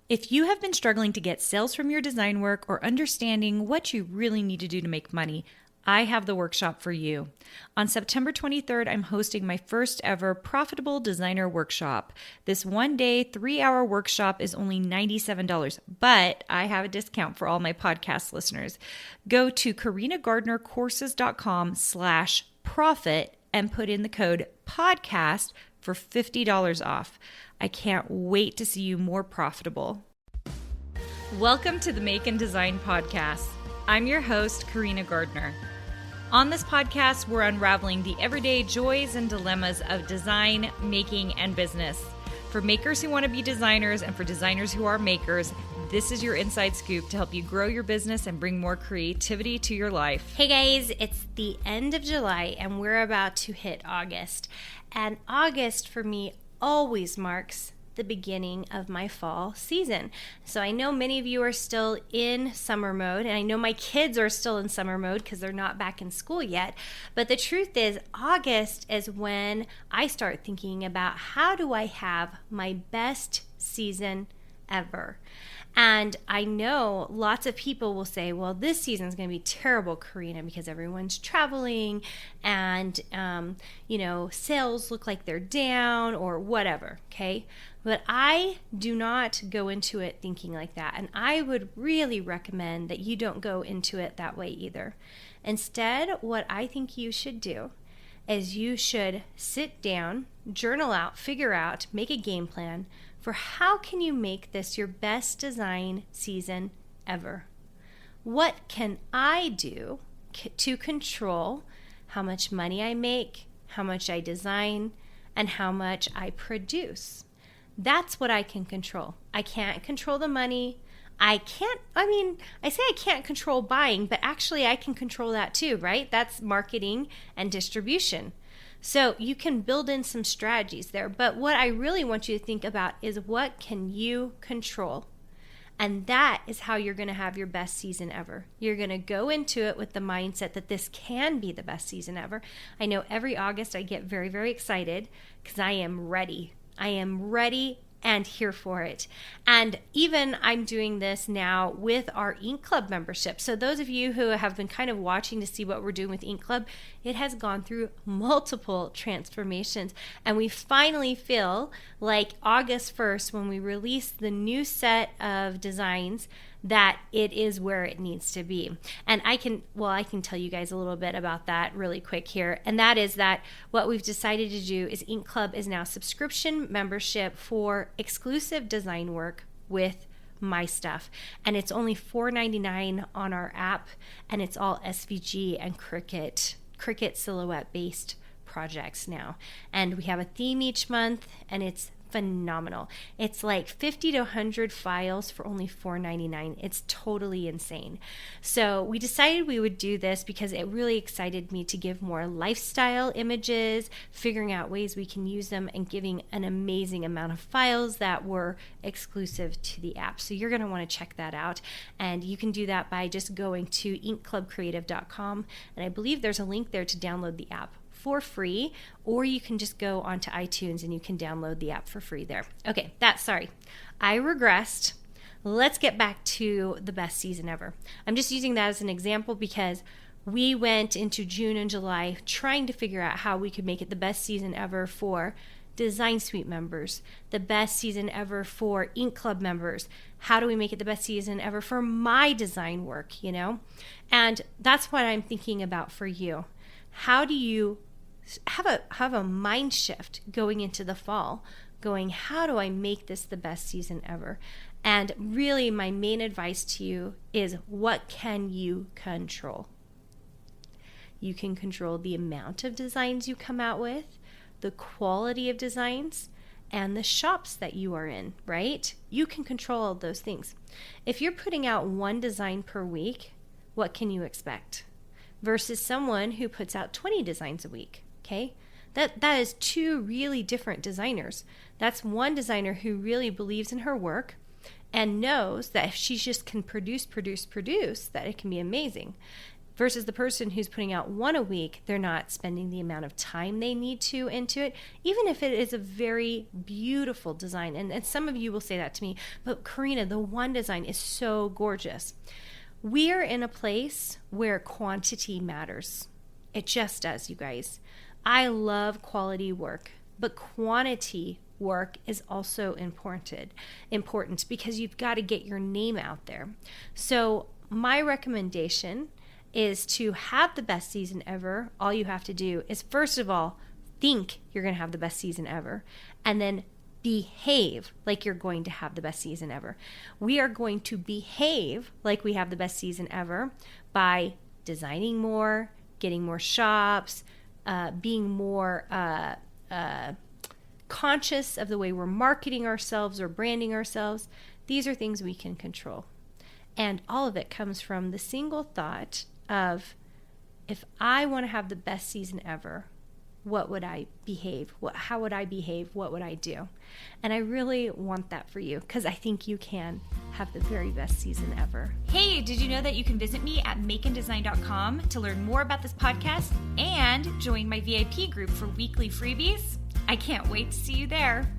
If you have been struggling to get sales from your design work or understanding what you really need to do to make money, I have the workshop for you. On September 23rd, I'm hosting my first ever Profitable Designer Workshop. This 1-day, 3-hour workshop is only $97, but I have a discount for all my podcast listeners. Go to carinagardnercourses.com/profit and put in the code podcast for $50 off. I can't wait to see you more profitable. Welcome to the Make and Design Podcast. I'm your host, Carina Gardner. On this podcast, we're unraveling the everyday joys and dilemmas of design, making, and business. For makers who want to be designers and for designers who are makers, this is your inside scoop to help you grow your business and bring more creativity to your life. Hey guys, it's the end of July and we're about to hit August. And August for me always marks the beginning of my fall season. So I know many of you are still in summer mode, and I know my kids are still in summer mode because they're not back in school yet. But the truth is, August is when I start thinking about how do I have my best season ever. And I know lots of people will say, well, this season is going to be terrible, Carina, because everyone's traveling and, sales look like they're down or whatever, okay? But I do not go into it thinking like that. And I would really recommend that you don't go into it that way either. Instead, what I think you should do is you should sit down, journal out, figure out, make a game plan for how can you make this your best design season ever? What can I do to control how much money I make, how much I design, and how much I produce? That's what I can control. I can't control the money. I say I can't control buying, but actually I can control that too, right? That's marketing and distribution. So you can build in some strategies there. But what I really want you to think about is what can you control? And that is how you're going to have your best season ever. You're going to go into it with the mindset that this can be the best season ever. I know every August I get very, very excited because I am ready. I am ready and here for it. And even I'm doing this now with our Ink Club membership. So those of you who have been kind of watching to see what we're doing with Ink Club, it has gone through multiple transformations. And we finally feel like August 1st, when we release the new set of designs, that it is where it needs to be. And I can tell you guys a little bit about that really quick here. And that is that what we've decided to do is Ink Club is now subscription membership for exclusive design work with my stuff. And it's only $4.99 on our app, and it's all SVG and Cricut silhouette based projects now. And we have a theme each month, and it's phenomenal. It's like 50 to 100 files for only $4.99. It's totally insane. So we decided we would do this because it really excited me to give more lifestyle images, figuring out ways we can use them, and giving an amazing amount of files that were exclusive to the app. So you're going to want to check that out. And you can do that by just going to inkclubcreative.com. And I believe there's a link there to download the app for free, or you can just go onto iTunes and you can download the app for free there. Okay, I regressed. Let's get back to the best season ever. I'm just using that as an example because we went into June and July trying to figure out how we could make it the best season ever for Design Suite members, the best season ever for Ink Club members. How do we make it the best season ever for my design work, And that's what I'm thinking about for you. How do you have a mind shift going into the fall, going, how do I make this the best season ever? And really my main advice to you is, what can you control? You can control the amount of designs you come out with, the quality of designs, and the shops that you are in, right? You can control all those things. If you're putting out one design per week, what can you expect? Versus someone who puts out 20 designs a week. Okay, that is two really different designers. That's one designer who really believes in her work and knows that if she just can produce, that it can be amazing. versus the person who's putting out one a week. They're not spending the amount of time they need to into it, even if it is a very beautiful design. And some of you will say that to me, but Carina, the one design is so gorgeous. We're in a place where quantity matters. It just does, you guys. I love quality work, but quantity work is also important because you've got to get your name out there. So my recommendation is to have the best season ever. All you have to do is, first of all, think you're going to have the best season ever, and then behave like you're going to have the best season ever. We are going to behave like we have the best season ever by designing more, getting more shops, being more conscious of the way we're marketing ourselves or branding ourselves. These are things we can control. And all of it comes from the single thought of, if I want to have the best season ever, what would I behave? How would I behave? What would I do? And I really want that for you, because I think you can have the very best season ever. Hey, did you know that you can visit me at makeanddesign.com to learn more about this podcast and join my VIP group for weekly freebies? I can't wait to see you there.